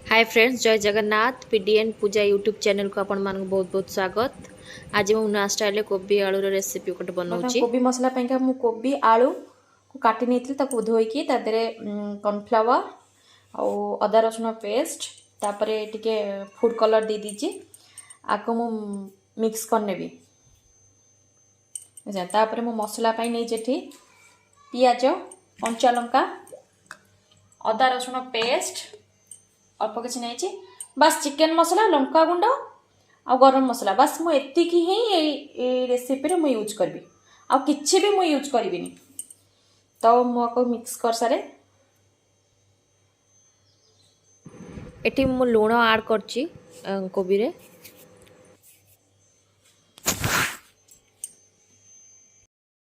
Hi friends, जय Jagannath. PDN पूजा YouTube channel को आपण मान बहुत बहुत स्वागत। आज मु नुआ स्टाइल कोबी आलू रेसिपी गोटे बनाऊँगी। कोबी मसला पाइका मु कोबी आलू को काटी नहीं ताको धोईकी तादरे कॉर्नफ्लावर और अदा रसुण पेस्ट तापरे टिके फूड कलर दे दीजिए। आको मु मिक्स करनेबी। तापरे मु मसला पाई नहीं जेठी पियाज कंचा लंका अदा रसुण पेस्ट अल्प किसी नहीं बस चिकेन मसला लंका गुंड आ गरम मसला बस मु एतिकी ही रेसिपी मु यूज करबी आ किछि भी मु यूज करबिनी। तो मु मिक्स कर सारे एटी मु लूण ऐड करची कोबी रे।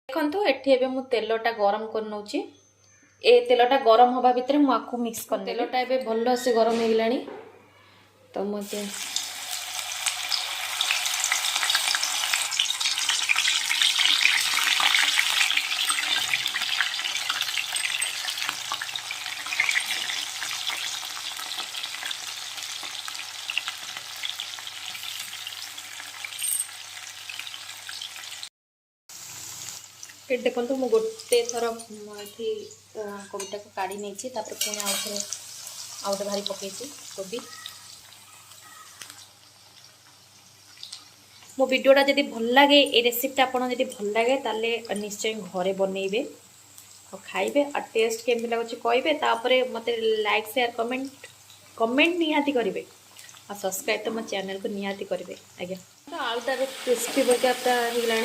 देखंतु एठी एबे मु तेलटा गरम कर नउची। ए तेलटा गरम होबा भितरे मु आकु मिक्स कर तेलटा एबे भल्लो से गरम हे गेलानी। तो मते ये देखो मु गोटे थर ये कोबीटा को काढ़ी नहीं पुणी आउ गोटे भारी पकई कोबी। मो वीडियोटा जब भल लगे ये रेसिपीटा आपन जब भल लगे ताले निश्चय घरे बनइबे और खाइबे और टेस्ट केमती लगुच कहे। तापर मत लाइक शेयर कमेंट निहाती करेंगे और सब्सक्राइब तो मो चैनल को निहाती करेंगे। आज्ञा तो आलूटा क्रिस्पी बर्गर होगा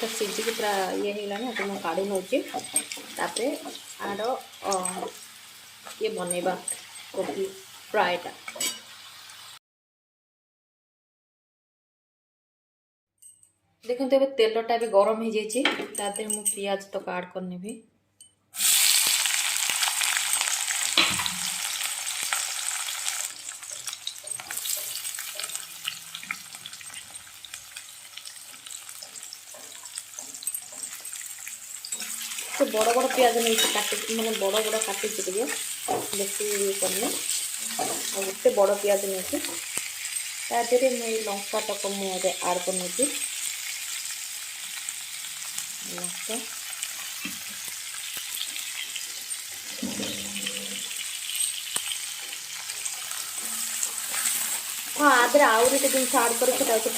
सीझी पूरा ये होगा तो मैं काढ़ी नौ आर ये बनइबा कोबी फ्राएटा। देखो ये तेलटा भी गरम हो जाए मु पियाज तक ऐड करने भी तो बड़ बड़ पियाज नहीं काटी मैंने बड़ बड़ काटी टे बेसी करनी गोटे बड़ पियाज नहीं तादे मुझे लंका तक मुझे ऐड कर लंका हाँ आदे आउरी जिन ऐड कर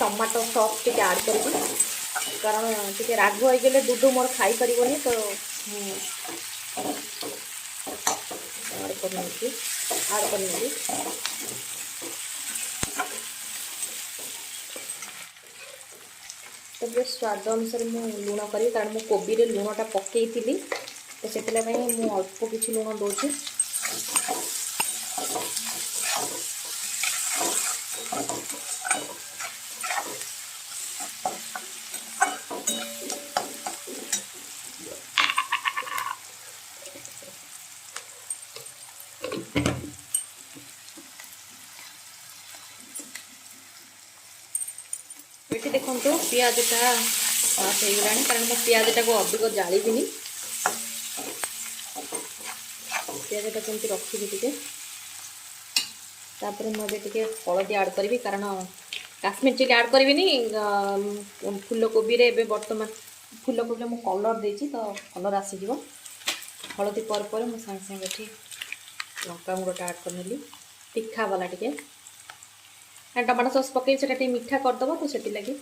टमाटो सॉस टी ऐड कर कारण टी राग हो गले दूध मोर खाई पारनी तो ऐड कर तो स्वाद अनुसार मुझे लुण करी कारण मु कोबी रे लुणटा पकई थी तो से मुझे अल्प किसी लुण दूसरी। ये देखो पियाजटा गला कारण मैं पियाजटा को अधिक जाड़बी पियाजटा कमी रखी टे मुझे हलदी ऐड करी कारण काश्मीर चिली ऐड करी फूलकोबी रे बर्तमान फूलकोबी मुझे कलर देती तो कलर आसीज हलदी पर मुझे सागे सागे लंका गुंडा ऐड करनेली तीखा वाला टे टमाटो सॉस पकई से मीठा करदब तो से लगे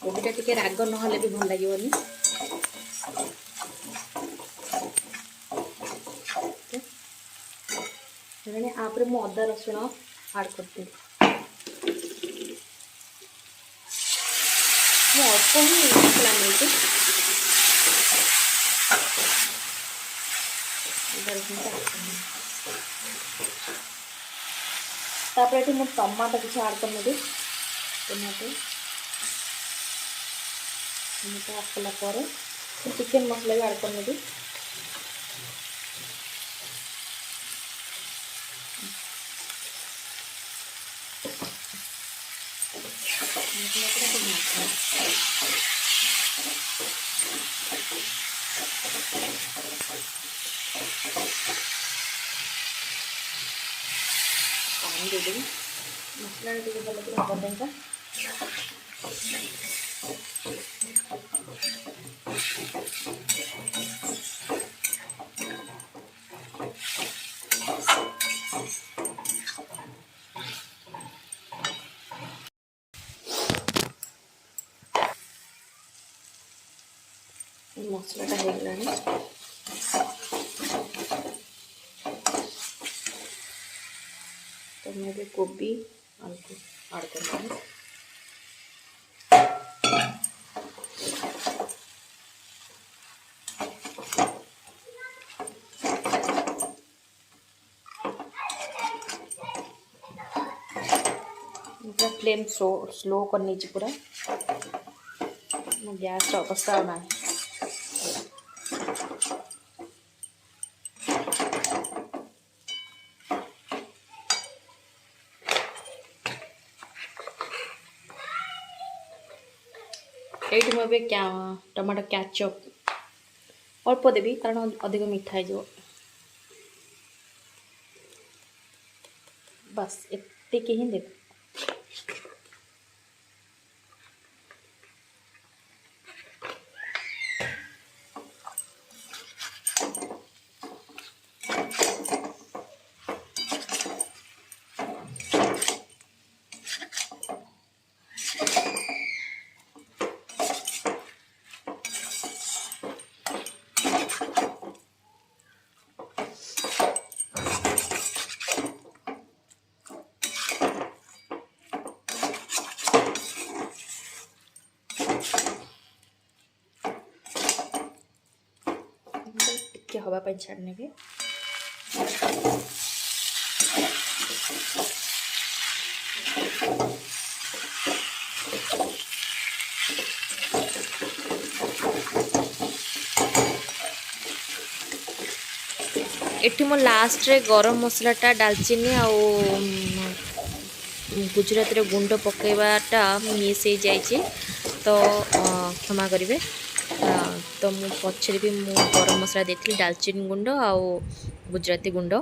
कोबीटा टिके राग ना भी भल लगे आपरे मु अदा रसुण ऐड करती अल्प ही मसला नहीं तापर ये टमाटो किसी ऐड करने टमाटो टमाटो ऐड कला चिकेन मसला भी ऐड करने ଦେଇଦେବି ମସଲାଟା ଟିକେ ଭଲ କରି ବନେଇବା। ମସଲାଟା ହେଇଗଲାଣି। तो मैं भी गोभी आलू को ऐड कर दूँगी। पूरा फ्लेम स्लो करनी चाहिए पूरा गैस अवस्था होना है। ये मुझे क्या टमाटो कैचअप अल्प देवी कारण अधिक मीठा हो बस एतिक ही देवी। ଟିକେ ହବା ପାଇଁ ଛାଡ଼ି ନେବେ। एठी मो लास्ट रे गरम मसलाटा डालचीनी आउ गुजराती रे गुंड पकेबाटा मिस हो जाइए तो क्षमा करेंगे। तो मु पछरे भी मु गरम मसला देती डालचीनी गुंड आउ गुजराती गुंड